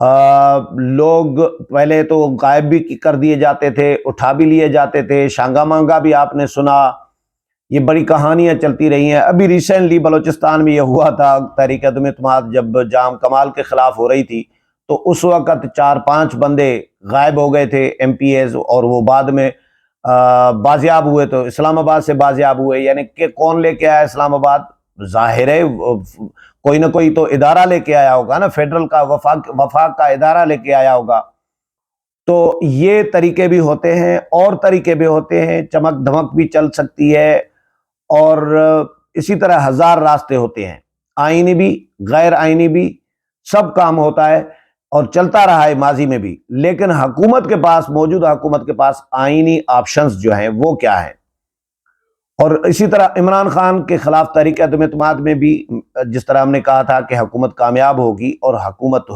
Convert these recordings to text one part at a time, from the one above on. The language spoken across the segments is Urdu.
لوگ پہلے تو غائب بھی کر دیے جاتے تھے، اٹھا بھی لیے جاتے تھے، شانگا مانگا بھی آپ نے سنا، یہ بڑی کہانیاں چلتی رہی ہیں۔ ابھی ریسنٹلی بلوچستان میں یہ ہوا تھا، تحریک عدم اعتماد جب جام کمال کے خلاف ہو رہی تھی تو اس وقت 4-5 بندے غائب ہو گئے تھے ایم پی ایز، اور وہ بعد میں بازیاب ہوئے، تو اسلام آباد سے بازیاب ہوئے۔ یعنی کہ کون لے کے آیا اسلام آباد؟ ظاہر ہے کوئی نہ کوئی تو ادارہ لے کے آیا ہوگا نا، فیڈرل کا وفاق کا ادارہ لے کے آیا ہوگا۔ تو یہ طریقے بھی ہوتے ہیں اور طریقے بھی ہوتے ہیں، چمک دھمک بھی چل سکتی ہے، اور اسی طرح ہزار راستے ہوتے ہیں، آئینی بھی غیر آئینی بھی، سب کام ہوتا ہے اور چلتا رہا ہے ماضی میں بھی۔ لیکن حکومت کے پاس، موجودہ حکومت کے پاس آئینی آپشنز جو ہیں وہ کیا ہیں؟ اور اسی طرح عمران خان کے خلاف تحریک عدم اعتماد میں بھی جس طرح ہم نے کہا تھا کہ حکومت کامیاب ہوگی، اور حکومت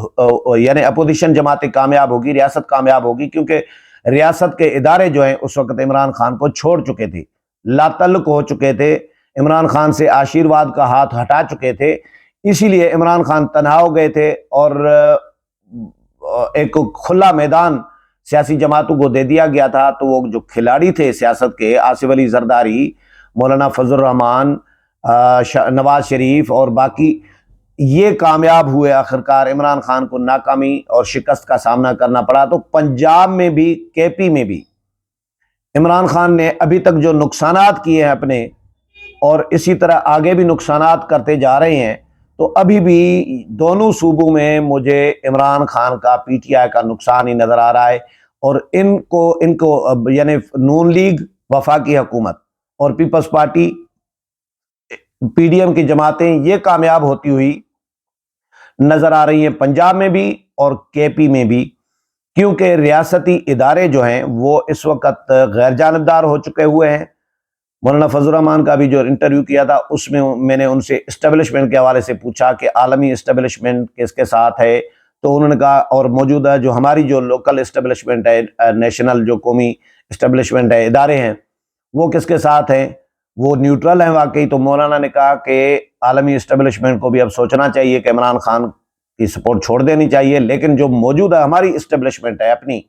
یعنی اپوزیشن جماعتیں کامیاب ہوگی، ریاست کامیاب ہوگی، کیونکہ ریاست کے ادارے جو ہیں اس وقت عمران خان کو چھوڑ چکے تھے، لا تعلق ہو چکے تھے، عمران خان سے آشیرواد کا ہاتھ ہٹا چکے تھے، اسی لیے عمران خان تنہا ہو گئے تھے، اور ایک کھلا میدان سیاسی جماعتوں کو دے دیا گیا تھا۔ تو وہ جو کھلاڑی تھے سیاست کے، آصف علی زرداری، مولانا فضل الرحمان، نواز شریف اور باقی، یہ کامیاب ہوئے آخرکار۔ عمران خان کو ناکامی اور شکست کا سامنا کرنا پڑا۔ تو پنجاب میں بھی، کے پی میں بھی عمران خان نے ابھی تک جو نقصانات کیے ہیں اپنے، اور اسی طرح آگے بھی نقصانات کرتے جا رہے ہیں، تو ابھی بھی دونوں صوبوں میں مجھے عمران خان کا، پی ٹی آئی کا نقصان ہی نظر آ رہا ہے۔ اور ان کو یعنی نون لیگ، وفاقی حکومت اور Peoples Party, P D M کی جماعتیں، یہ کامیاب ہوتی ہوئی نظر آ رہی ہیں پنجاب میں بھی اور کے پی میں بھی، کیونکہ ریاستی ادارے جو ہیں وہ اس وقت غیر جانبدار ہو چکے ہوئے ہیں۔ مولانا فضل الرحمان کا بھی جو انٹرویو کیا تھا اس میں نے ان سے اسٹیبلشمنٹ کے حوالے سے پوچھا کہ عالمی اسٹیبلشمنٹ کس کے ساتھ ہے، تو انہوں نے کہا، اور موجودہ جو ہماری جو لوکل اسٹیبلشمنٹ ہے، نیشنل جو قومی اسٹیبلشمنٹ ہے، ادارے ہیں، وہ کس کے ساتھ ہیں؟ وہ نیوٹرل ہیں واقعی۔ تو مولانا نے کہا کہ عالمی اسٹیبلشمنٹ کو بھی اب سوچنا چاہیے کہ عمران خان کی سپورٹ چھوڑ دینی چاہیے، لیکن جو موجودہ ہماری اسٹیبلشمنٹ ہے اپنی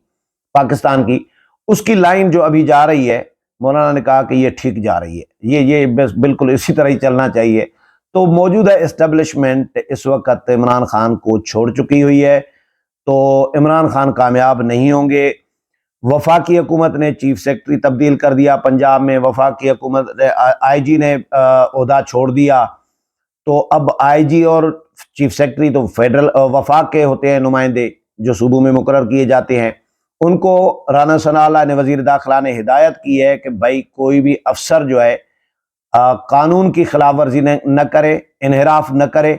پاکستان کی، اس کی لائن جو ابھی جا رہی ہے، مولانا نے کہا کہ یہ ٹھیک جا رہی ہے، یہ بالکل اسی طرح ہی چلنا چاہیے۔ تو موجودہ اسٹیبلشمنٹ اس وقت عمران خان کو چھوڑ چکی ہوئی ہے، تو عمران خان کامیاب نہیں ہوں گے۔ وفاقی حکومت نے چیف سیکرٹری تبدیل کر دیا پنجاب میں، وفاقی حکومت آئی جی نے عہدہ چھوڑ دیا، تو اب آئی جی اور چیف سیکرٹری تو فیڈرل وفاق کے ہوتے ہیں، نمائندے جو صوبوں میں مقرر کیے جاتے ہیں۔ ان کو رانا ثناء اللہ نے، وزیر داخلہ نے ہدایت کی ہے کہ بھائی کوئی بھی افسر جو ہے قانون کی خلاف ورزی نہ کرے، انحراف نہ کرے،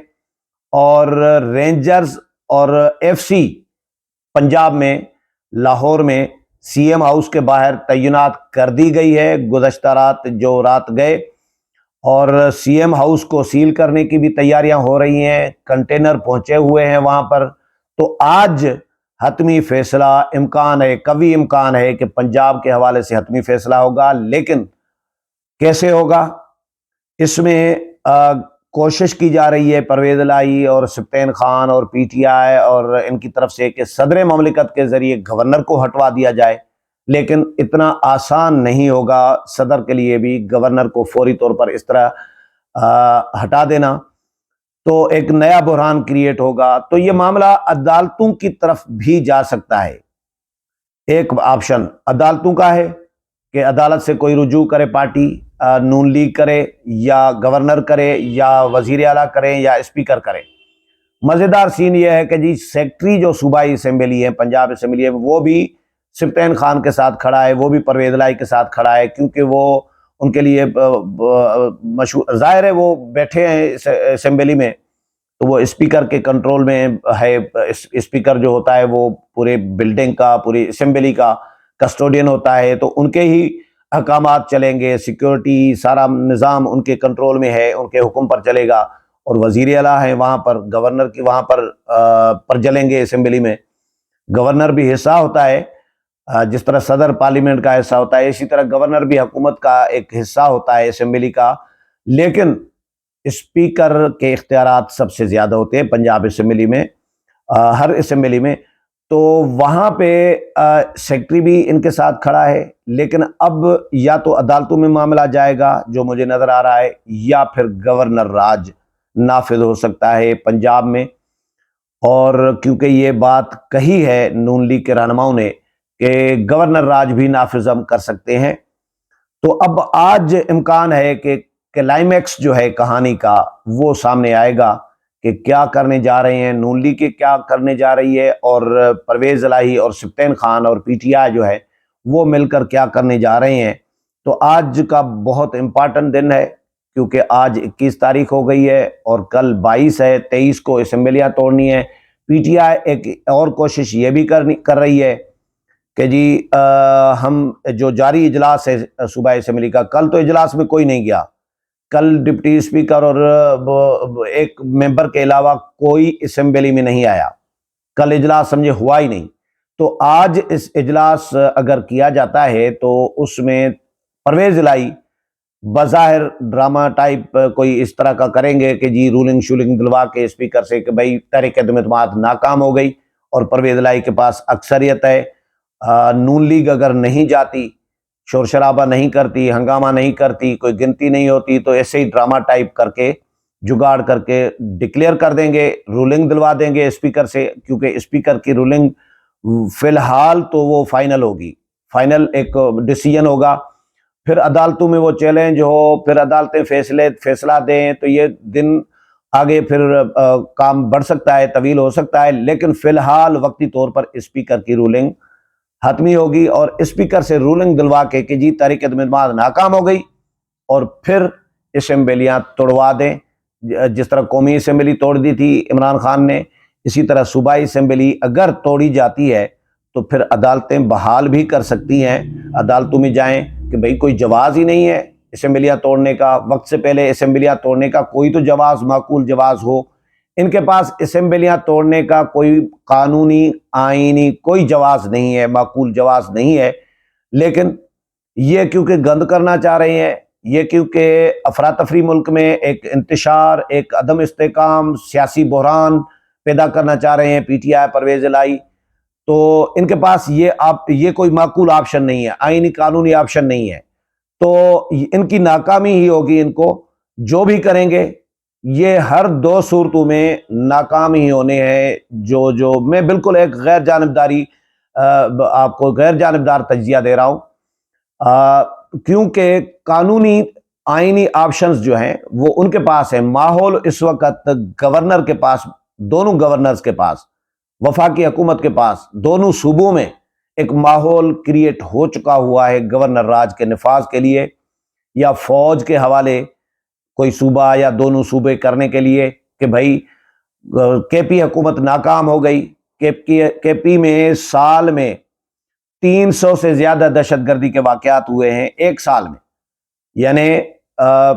اور رینجرز اور ایف سی پنجاب میں، لاہور میں سی ایم ہاؤس کے باہر تعینات کر دی گئی ہے۔ گزشتہ رات گئے، اور سی ایم ہاؤس کو سیل کرنے کی بھی تیاریاں ہو رہی ہیں، کنٹینر پہنچے ہوئے ہیں وہاں پر۔ تو آج حتمی فیصلہ، امکان ہے، قوی امکان ہے کہ پنجاب کے حوالے سے حتمی فیصلہ ہوگا، لیکن کیسے ہوگا؟ اس میں کوشش کی جا رہی ہے پرویز الہی اور سبطین خان اور پی ٹی آئی اور ان کی طرف سے کہ صدر مملکت کے ذریعے گورنر کو ہٹوا دیا جائے، لیکن اتنا آسان نہیں ہوگا صدر کے لیے بھی گورنر کو فوری طور پر اس طرح ہٹا دینا، تو ایک نیا بحران کریٹ ہوگا۔ تو یہ معاملہ عدالتوں کی طرف بھی جا سکتا ہے۔ ایک آپشن عدالتوں کا ہے کہ عدالت سے کوئی رجوع کرے، پارٹی نون لیگ کرے، یا گورنر کرے، یا وزیر اعلیٰ کرے، یا اسپیکر کرے۔ مزیدار سین یہ ہے کہ جی سیکٹری جو صوبائی اسمبلی ہے، پنجاب اسمبلی ہے، وہ بھی سبطین خان کے ساتھ کھڑا ہے، وہ بھی پرویز الہی کے ساتھ کھڑا ہے، کیونکہ وہ ان کے لیے مشہور، ظاہر ہے وہ بیٹھے ہیں اسمبلی میں، تو وہ اسپیکر کے کنٹرول میں ہے۔ اسپیکر جو ہوتا ہے وہ پورے بلڈنگ کا، پوری اسمبلی کا کسٹوڈین ہوتا ہے، تو ان کے ہی احکامات چلیں گے، سیکیورٹی سارا نظام ان کے کنٹرول میں ہے، ان کے حکم پر چلے گا۔ اور وزیر اعلیٰ ہیں وہاں پر، گورنر کی وہاں پر چلیں گے اسمبلی میں۔ گورنر بھی حصہ ہوتا ہے، جس طرح صدر پارلیمنٹ کا حصہ ہوتا ہے، اسی طرح گورنر بھی حکومت کا ایک حصہ ہوتا ہے اسمبلی کا، لیکن اسپیکر کے اختیارات سب سے زیادہ ہوتے ہیں پنجاب اسمبلی میں۔ ہر اسمبلی میں، تو وہاں پہ سیکٹری بھی ان کے ساتھ کھڑا ہے، لیکن اب یا تو عدالتوں میں معاملہ جائے گا جو مجھے نظر آ رہا ہے، یا پھر گورنر راج نافذ ہو سکتا ہے پنجاب میں۔ اور کیونکہ یہ بات کہی ہے نون لیگ کے رہنماؤں نے کہ گورنر راج بھی نافذ ہم کر سکتے ہیں، تو اب آج امکان ہے کہ کلائمیکس جو ہے کہانی کا وہ سامنے آئے گا کہ کیا کرنے جا رہے ہیں نون لیگ کے، کیا کرنے جا رہی ہے، اور پرویز الہی اور سبطین خان اور پی ٹی آئی جو ہے وہ مل کر کیا کرنے جا رہے ہیں۔ تو آج کا بہت امپارٹنٹ دن ہے، کیونکہ آج 21 تاریخ ہو گئی ہے اور کل 22 ہے، 23 کو اسمبلیاں توڑنی ہے۔ پی ٹی آئی ایک اور کوشش یہ بھی کر رہی ہے کہ جی ہم جو جاری اجلاس ہے صوبائی اسمبلی کا، کل تو اجلاس میں کوئی نہیں گیا، کل ڈپٹی اسپیکر اور ایک ممبر کے علاوہ کوئی اسمبلی میں نہیں آیا، کل اجلاس سمجھے ہوا ہی نہیں۔ تو آج اس اجلاس اگر کیا جاتا ہے تو اس میں پرویز الہی بظاہر ڈرامہ ٹائپ کوئی اس طرح کا کریں گے کہ جی رولنگ شولنگ دلوا کے اسپیکر سے کہ بھائی تحریک عدم اعتماد ناکام ہو گئی اور پرویز الہی کے پاس اکثریت ہے، نون لیگ اگر نہیں جاتی، شور شرابہ نہیں کرتی، ہنگامہ نہیں کرتی، کوئی گنتی نہیں ہوتی، تو ایسے ہی ڈرامہ ٹائپ کر کے جگاڑ کر کے ڈکلیئر کر دیں گے، رولنگ دلوا دیں گے اسپیکر سے، کیونکہ اسپیکر کی رولنگ فی الحال تو وہ فائنل ہوگی، فائنل ایک ڈیسیجن ہوگا، پھر عدالتوں میں وہ چیلنج ہو، پھر عدالتیں فیصلہ دیں، تو یہ دن آگے پھر کام بڑھ سکتا ہے، طویل ہو سکتا ہے، لیکن فی الحال وقتی طور پر اسپیکر کی رولنگ حتمی ہوگی، اور اسپیکر سے رولنگ دلوا کے کہ جی تحریک عدم اعتماد ناکام ہو گئی، اور پھر اسمبلیاں توڑوا دیں، جس طرح قومی اسمبلی توڑ دی تھی عمران خان نے، اسی طرح صوبائی اسمبلی اگر توڑی جاتی ہے تو پھر عدالتیں بحال بھی کر سکتی ہیں، عدالتوں میں جائیں کہ بھئی کوئی جواز ہی نہیں ہے اسمبلیاں توڑنے کا، وقت سے پہلے اسمبلیاں توڑنے کا کوئی تو جواز، معقول جواز ہو۔ ان کے پاس اسمبلیاں توڑنے کا کوئی قانونی آئینی کوئی جواز نہیں ہے، معقول جواز نہیں ہے، لیکن یہ کیونکہ گند کرنا چاہ رہے ہیں، یہ کیونکہ افراتفری ملک میں ایک انتشار، ایک عدم استحکام، سیاسی بحران پیدا کرنا چاہ رہے ہیں پی ٹی آئی، پرویز الہی، تو ان کے پاس یہ کوئی معقول آپشن نہیں ہے، آئینی قانونی آپشن نہیں ہے، تو ان کی ناکامی ہی ہوگی، ان کو جو بھی کریں گے یہ ہر دو صورتوں میں ناکام ہی ہونے ہیں۔ جو میں بالکل ایک غیر جانبداری آپ کو غیر جانبدار تجزیہ دے رہا ہوں، کیونکہ قانونی آئینی آپشنز جو ہیں وہ ان کے پاس ہیں، ماحول اس وقت گورنر کے پاس، دونوں گورنرز کے پاس، وفاقی حکومت کے پاس، دونوں صوبوں میں ایک ماحول کریٹ ہو چکا ہوا ہے گورنر راج کے نفاذ کے لیے، یا فوج کے حوالے کوئی صوبہ یا دونوں صوبے کرنے کے لیے کہ بھائی کے پی حکومت ناکام ہو گئی، کے پی میں سال میں 300 سے زیادہ دہشت گردی کے واقعات ہوئے ہیں ایک سال میں، یعنی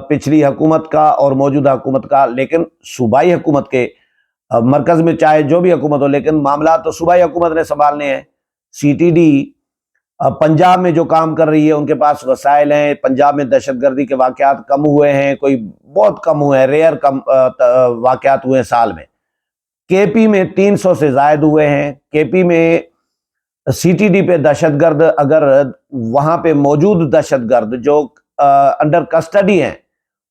پچھلی حکومت کا اور موجودہ حکومت کا، لیکن صوبائی حکومت کے مرکز میں چاہے جو بھی حکومت ہو، لیکن معاملات تو صوبائی حکومت نے سنبھالنے ہیں۔ سی ٹی ڈی پنجاب میں جو کام کر رہی ہے، ان کے پاس وسائل ہیں، پنجاب میں دہشت گردی کے واقعات کم ہوئے ہیں، کوئی بہت کم ہوئے ہیں، ریئر کم واقعات ہوئے ہیں سال میں، کے پی میں 300 سے زائد ہوئے ہیں۔ کے پی میں سی ٹی ڈی پہ دہشت گرد، اگر وہاں پہ موجود دہشت گرد جو انڈر کسٹڈی ہیں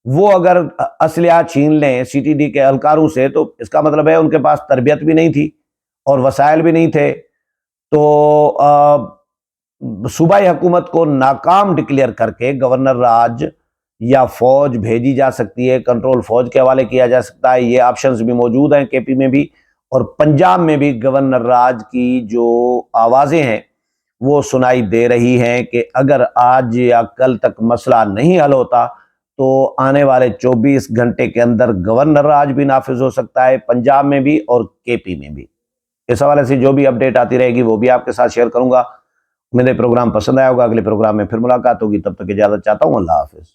وہ اگر اسلحہ چھین لیں سی ٹی ڈی کے اہلکاروں سے، تو اس کا مطلب ہے ان کے پاس تربیت بھی نہیں تھی اور وسائل بھی نہیں تھے، تو صوبائی حکومت کو ناکام ڈکلیئر کر کے گورنر راج یا فوج بھیجی جا سکتی ہے، کنٹرول فوج کے حوالے کیا جا سکتا ہے، یہ آپشنز بھی موجود ہیں کے پی میں بھی، اور پنجاب میں بھی گورنر راج کی جو آوازیں ہیں وہ سنائی دے رہی ہیں کہ اگر آج یا کل تک مسئلہ نہیں حل ہوتا تو آنے والے 24 گھنٹے کے اندر گورنر راج بھی نافذ ہو سکتا ہے، پنجاب میں بھی اور کے پی میں بھی۔ اس حوالے سے جو بھی اپڈیٹ آتی رہے گی وہ بھی آپ کے ساتھ شیئر کروں گا۔ میرے پروگرام پسند آیا ہوگا، اگلے پروگرام میں پھر ملاقات ہوگی، تب تک اجازت چاہتا ہوں، اللہ حافظ۔